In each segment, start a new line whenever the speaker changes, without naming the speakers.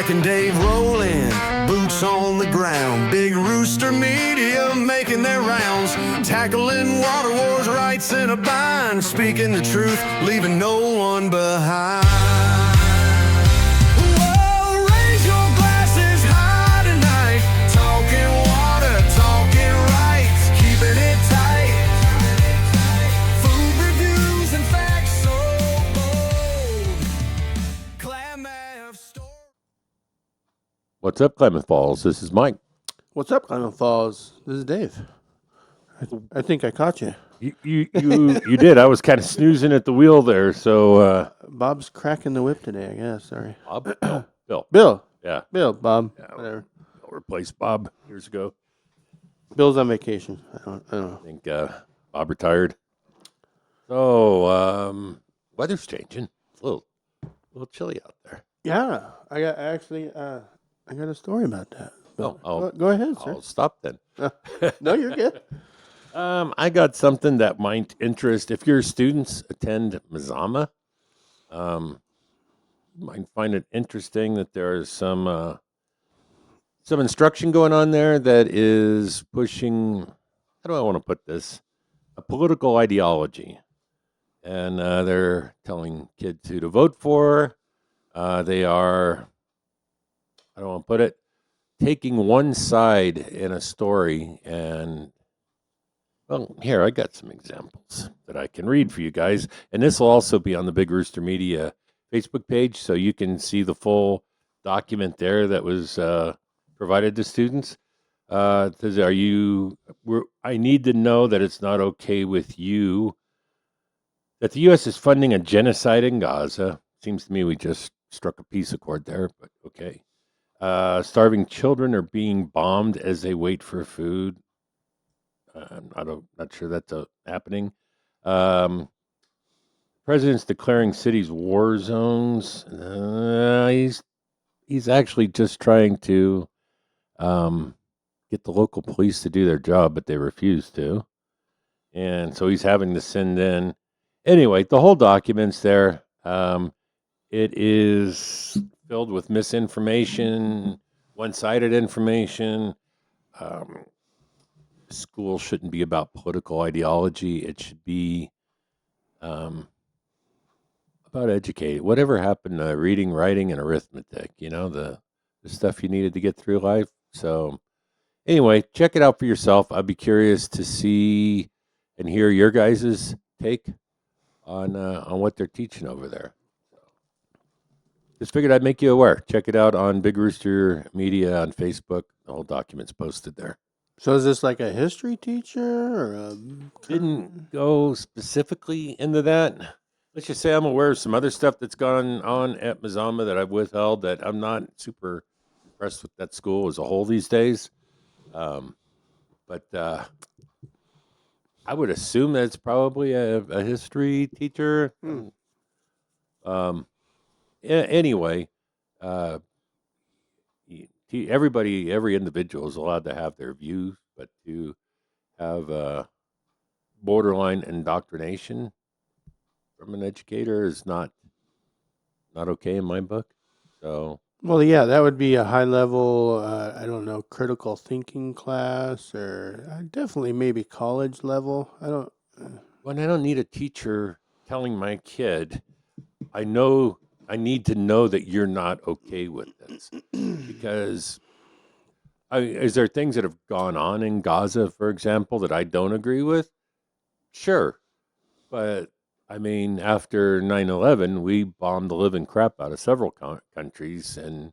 Jack and Dave rolling, boots on the ground. Big Rooster Media making their rounds. Tackling water wars, rights in a bind. Speaking the truth, leaving no one behind. Whoa, raise your glasses high tonight. Talking water, talking rights, keeping it tight. Food reviews and facts so bold. Klamath story.
What's up, Klamath Falls? This is Mike.
What's up, Klamath Falls? This is Dave. I think I caught you.
You did. I was kind of snoozing at the wheel there. So,
Bob's cracking the whip today, I guess. Sorry.
Bob, no, Bill.
Bill.
Yeah,
Bob.
Yeah.
Whatever.
Bill replaced Bob years ago.
Bill's on vacation. I don't know.
I think Bob retired. So, weather's changing. It's a little chilly out there.
Yeah. I got a story about that.
Oh,
Go ahead, sir.
I'll stop then.
No, you're good.
I got something that might interest. If your students attend Mazama, you might find it interesting that there is some instruction going on there that is pushing. How do I want to put this? A political ideology, and they're telling kids who to vote for. They are. I don't want to put it. Taking one side in a story and. Well, here, I got some examples that I can read for you guys. And this will also be on the Big Rooster Media Facebook page, so you can see the full document there that was provided to students. I need to know that it's not okay with you, that the U.S. is funding a genocide in Gaza. Seems to me we just struck a peace accord there, but okay. Starving children are being bombed as they wait for food. I'm not sure that's happening. President's declaring cities war zones. He's actually just trying to get the local police to do their job, but they refuse to. And so he's having to send in. Anyway, the whole document's there. It is filled with misinformation, one-sided information. School shouldn't be about political ideology. It should be about educating. Whatever happened to reading, writing, and arithmetic, the stuff you needed to get through life. So anyway, check it out for yourself. I'd be curious to see and hear your guys' take on what they're teaching over there. Just figured I'd make you aware. Check it out on Big Rooster Media on Facebook. The whole document's posted there.
So is this like a history teacher or a...
Didn't go specifically into that. Let's just say I'm aware of some other stuff that's gone on at Mazama that I've withheld, that I'm not super impressed with that school as a whole these days. But I would assume that it's probably a history teacher. Anyway, every individual is allowed to have their views, but to have borderline indoctrination from an educator is not okay in my book. So,
well, yeah, that would be a high level, I don't know, critical thinking class, or definitely maybe college level. I don't
need a teacher telling my kid, I need to know that you're not okay with this. Because is there things that have gone on in Gaza, for example, that I don't agree with? Sure. But, I mean, after 9/11, we bombed the living crap out of several countries. And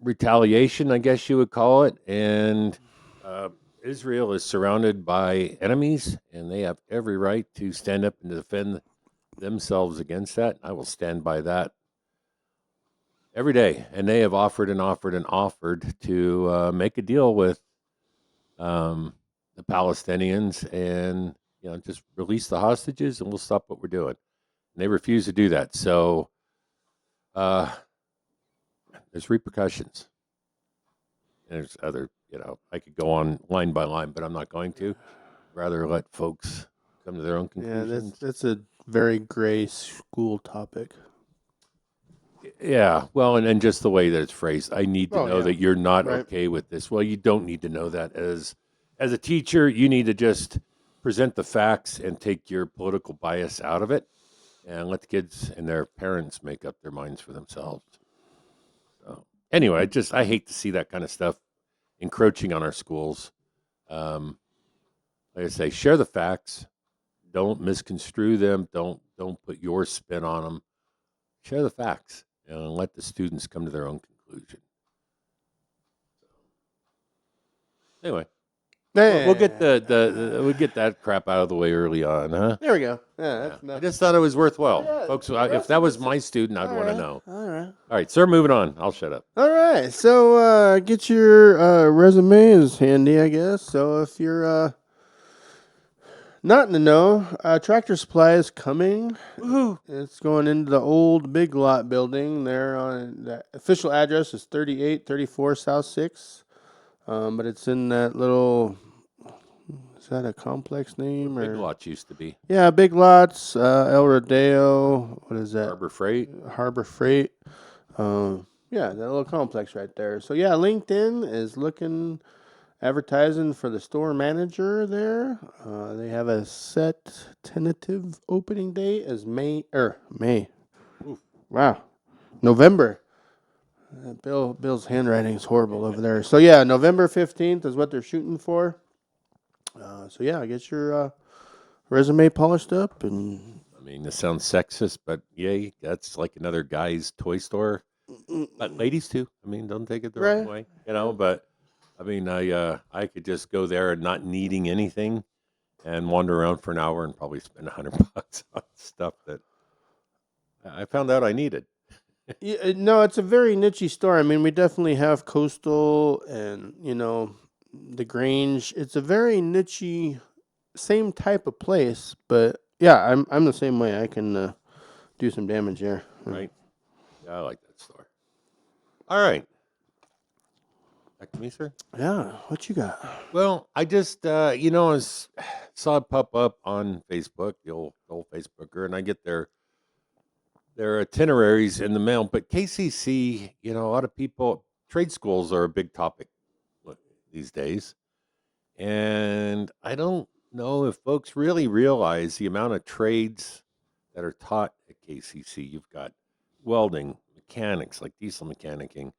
retaliation, I guess you would call it. And Israel is surrounded by enemies, and they have every right to stand up and defend themselves against that. I will stand by that every day. And they have offered to make a deal with the Palestinians and just release the hostages, and we'll stop what we're doing. And they refuse to do that. So there's repercussions. And there's other, I could go on line by line, but I'm not going to. Rather let folks come to their own conclusions.
Yeah, that's a very gray school topic.
Yeah, well, and just the way that it's phrased, I need to
Oh,
know
yeah.
that you're not
Right.
okay with this. Well, you don't need to know that as a teacher. You need to just present the facts and take your political bias out of it, and let the kids and their parents make up their minds for themselves. So, anyway, I hate to see that kind of stuff encroaching on our schools. Um, like I say, share the facts. Don't misconstrue them. Don't put your spin on them. Share the facts and let the students come to their own conclusion. Anyway, we'll get
Yeah.
we'll get that crap out of the way early on, huh?
There we go. Yeah,
Yeah.
that's
I
enough.
just thought it was worthwhile,
Yeah,
folks.
the
If
rest
that
of
was
it's
my student, I'd
all
want to
right.
know.
All right.
All right, sir. Moving on. I'll shut up.
All right. So get your resumes handy, I guess. So if you're not in the know, Tractor Supply is coming.
Woohoo!
It's going into the old Big Lot building. There on the official address is 3834 South 6. But it's in that little. Is that a complex name
Big
or?
Lots used to be
Yeah, Big Lots, El Rodeo. What is that?
Harbor Freight.
Harbor Freight. Yeah, that little complex right there. So yeah, LinkedIn is looking advertising for the store manager there. They have a set tentative opening date as May.
Oof.
Wow, November. Bill's handwriting is horrible over there. So yeah, November 15th is what they're shooting for. So yeah, get your resume polished up and.
I mean, this sounds sexist, but yay, that's like another guy's toy store. But ladies too. I mean, don't take it the wrong
Right.
way, But I mean, I could just go there and not needing anything, and wander around for an hour and probably spend $100 on stuff that I found out I needed.
Yeah, no, it's a very nichey store. I mean, we definitely have Coastal and the Grange. It's a very nichey, same type of place, but yeah, I'm the same way. I can do some damage here.
Right? Yeah, I like that store. All right. Back to me, sir.
Yeah, what you got?
Well, I just, saw it pop up on Facebook, the old Facebooker, and I get their itineraries in the mail. But KCC, a lot of people, trade schools are a big topic these days. And I don't know if folks really realize the amount of trades that are taught at KCC. You've got welding, mechanics like diesel mechanicing,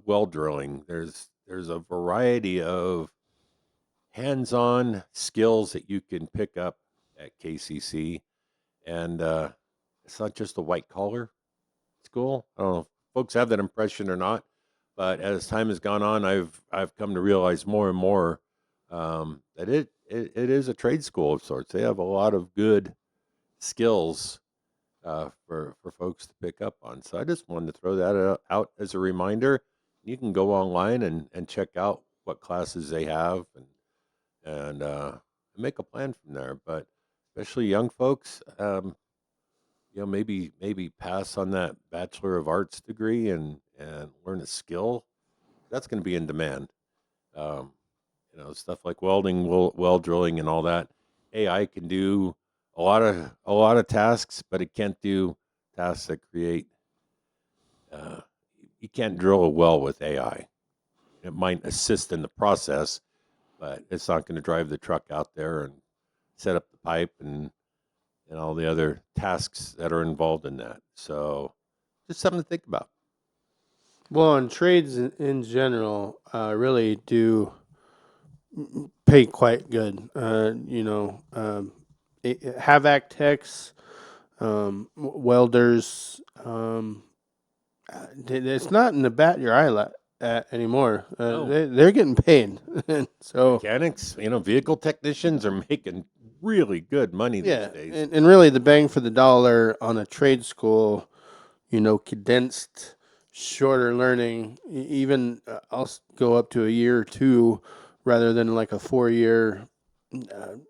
well drilling. There's a variety of hands-on skills that you can pick up at KCC, and it's not just a white collar school. I don't know if folks have that impression or not, but as time has gone on, I've come to realize more and more that it is a trade school of sorts. They have a lot of good skills for folks to pick up on. So I just wanted to throw that out as a reminder. You can go online and check out what classes they have and make a plan from there. But especially young folks, maybe pass on that Bachelor of Arts degree and learn a skill that's going to be in demand. Um, stuff like welding, well drilling, and all that. AI can do a lot of tasks, but it can't do tasks that create. Uh, you can't drill a well with AI. It might assist in the process, but it's not going to drive the truck out there and set up the pipe and all the other tasks that are involved in that. So, just something to think about.
Well, and trades in general really do pay quite good. Havoc techs, welders. It's not in the bat your eye anymore.
No.
They're getting paid. So
Mechanics, vehicle technicians are making really good money
yeah,
these days.
and really the bang for the dollar on a trade school, condensed, shorter learning. Even I'll go up to a year or two rather than like a 4-year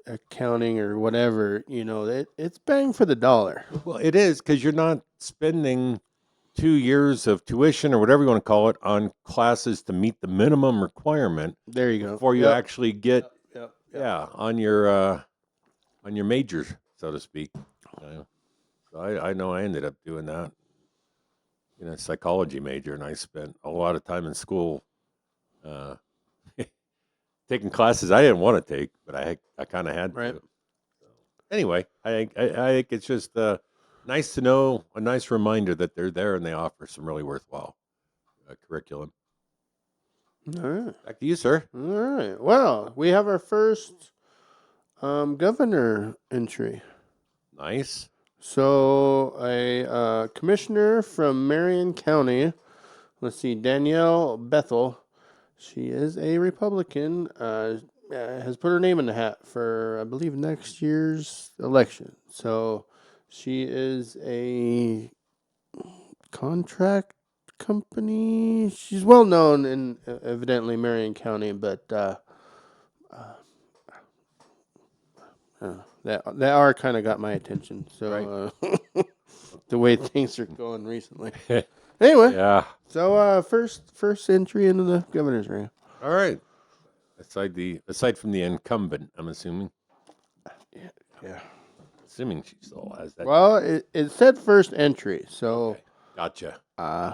accounting or whatever. It's bang for the dollar.
Well, it is because you're not spending 2 years of tuition or whatever you want to call it on classes to meet the minimum requirement
There you go.
before you
Yep.
actually get
Yep.
on your major, so to speak. So I know I ended up doing that. psychology major, and I spent a lot of time in school uh, taking classes I didn't want to take, but I kind of had
Right.
to. So, anyway, I think it's just nice to know, a nice reminder that they're there and they offer some really worthwhile curriculum.
All right.
Back to you, sir.
All right. Well, we have our first governor entry.
Nice.
So a commissioner from Marion County. Let's see, Danielle Bethel. She is a Republican. Has put her name in the hat for, I believe, next year's election. So she is a contract company. She's well known in evidently Marion County, but that R kind of got my attention. So the way things are going recently. Anyway,
Yeah.
so first entry into the governor's race.
All right. Aside from the incumbent, I'm assuming.
Yeah.
Assuming she still has that.
Well, it said first entry, so
Okay. Gotcha.
uh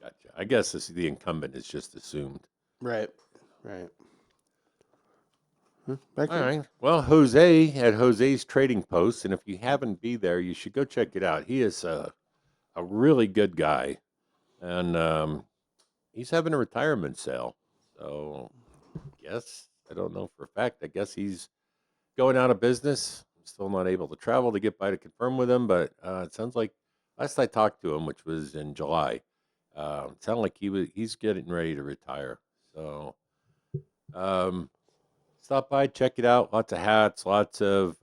Gotcha. I guess the incumbent is just assumed.
right. Back
All
to
right. Well, Jose at Jose's Trading Post, and if you haven't been there, you should go check it out. He is a really good guy, and he's having a retirement sale. So, I don't know for a fact. I guess he's going out of business. I'm still not able to travel to get by to confirm with him, but it sounds like last I talked to him, which was in July, it sounded like he's getting ready to retire. So, stop by, check it out. Lots of hats, lots of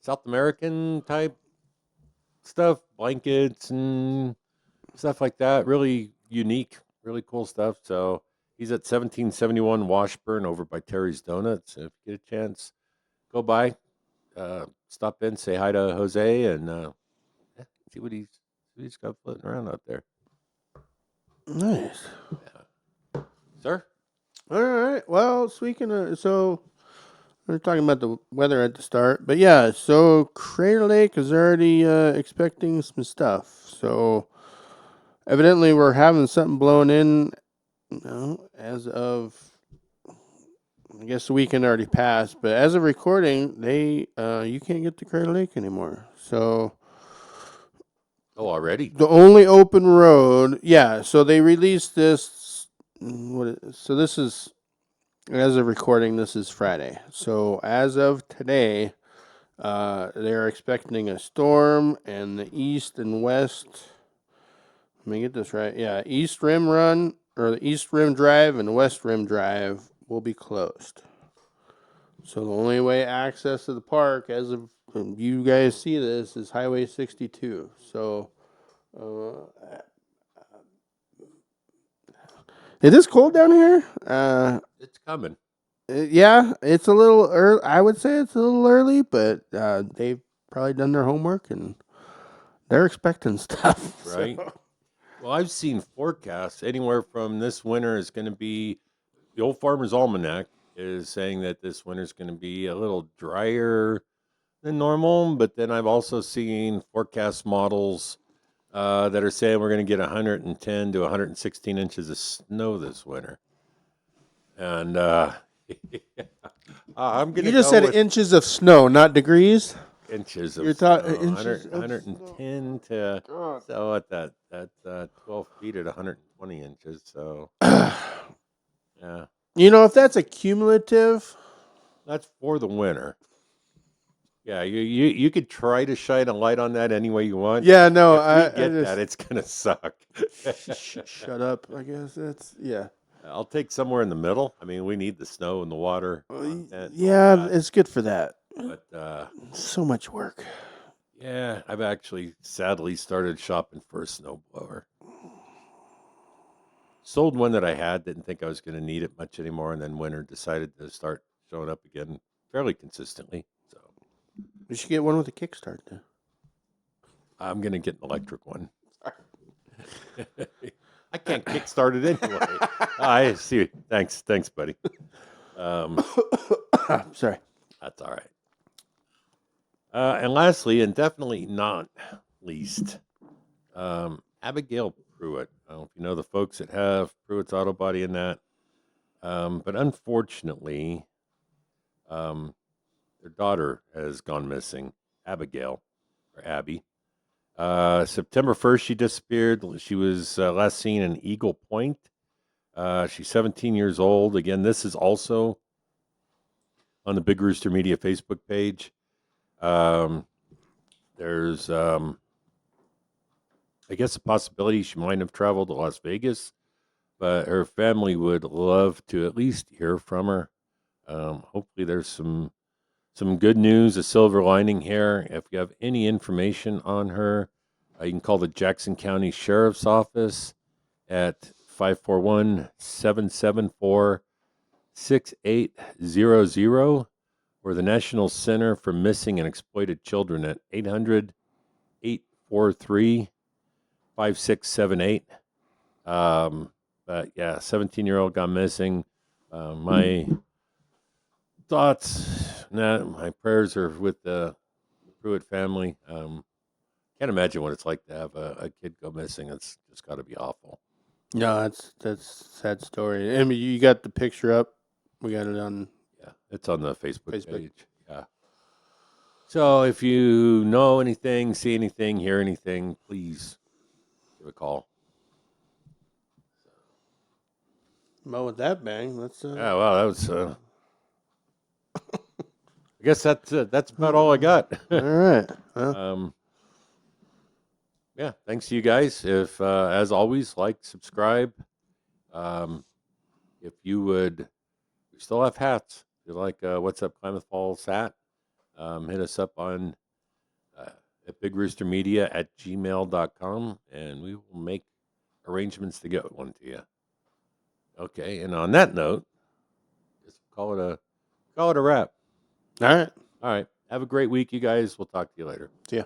South American type stuff, blankets and stuff like that. Really unique, really cool stuff. So he's at 1771 Washburn over by Terry's Donuts. If you get a chance, go by, stop in, say hi to Jose, and see what he's got floating around out there.
nice.
Yeah. Sir?
All right. Well, speaking of, so we are talking about the weather at the start, but yeah. So Crater Lake is already expecting some stuff. So evidently, we're having something blowing in. As of, I guess the weekend already passed, but as of recording, they you can't get to Crater Lake anymore. So
Oh, already?
the only open road, yeah. So they released this. So this is, as of recording, this is Friday. So as of today, they're expecting a storm, and the east and west. Let me get this right. Yeah, East Rim Run, or the East Rim Drive and West Rim Drive will be closed. So the only way access to the park, as of you guys see this, is Highway 62. So it is cold down here.
It's coming.
Yeah, it's a little early. I would say it's a little early, but they've probably done their homework and they're expecting stuff.
Right.
So.
Well, I've seen forecasts anywhere from this winter is going to be, the Old Farmer's Almanac is saying that this winter is going to be a little drier than normal. But then I've also seen forecast models that are saying we're going to get 110 to 116 inches of snow this winter. And I'm going to
You just said inches of snow, not degrees.
inches of
You're
snow.
talking inches
110 to so at that 12 feet at 120 inches. So yeah,
If that's a cumulative,
that's for the winter. Yeah, you could try to shine a light on that any way you want.
yeah, no,
If we
I
get
just
that, it's gonna suck.
shut up. I guess that's yeah.
I'll take somewhere in the middle. I mean, we need the snow and the water. content and all
Yeah,
that.
it's good for that.
But
So much work.
yeah, I've actually sadly started shopping for a snowblower. Sold one that I had, didn't think I was going to need it much anymore, and then winter decided to start showing up again fairly consistently. So
You should get one with a kickstart. Then.
I'm going to get an electric one. I can't kickstart it anyway. I see. Thanks, buddy.
Sorry.
That's all right. And lastly, and definitely not least, Abigail Pruitt. I don't know if you know the folks that have Pruitt's Auto Body and that. But unfortunately, their daughter has gone missing, Abigail, or Abby. September 1st, she disappeared. She was last seen in Eagle Point. She's 17 years old. Again, this is also on the Big Rooster Media Facebook page. There's, I guess, a possibility she might have traveled to Las Vegas, but her family would love to at least hear from her. Hopefully, there's some good news, a silver lining here. If you have any information on her, you can call the Jackson County Sheriff's Office at 541-774-6800 or the National Center for Missing and Exploited Children at 800-843-5678. But yeah, 17-year-old got missing. My thoughts, my prayers are with the Pruitt family. Can't imagine what it's like to have a kid go missing. It's just got to be awful.
No, that's a sad story. I mean, you got the picture up. We got it on.
Yeah, it's on the Facebook page. Yeah. So if you know anything, see anything, hear anything, please give a call.
Well, with that bang, let's.
Yeah, well, that was. I guess that's about all I got.
All right. Well.
Yeah, thanks to you guys. If, as always, like, subscribe. If you would, we still have hats. If you like What's Up Klamath Falls hat, hit us up on at bigroostermedia@gmail.com, and we will make arrangements to get one to you. Okay, and on that note, just call it a wrap.
All right.
All right. Have a great week, you guys. We'll talk to you later.
See ya.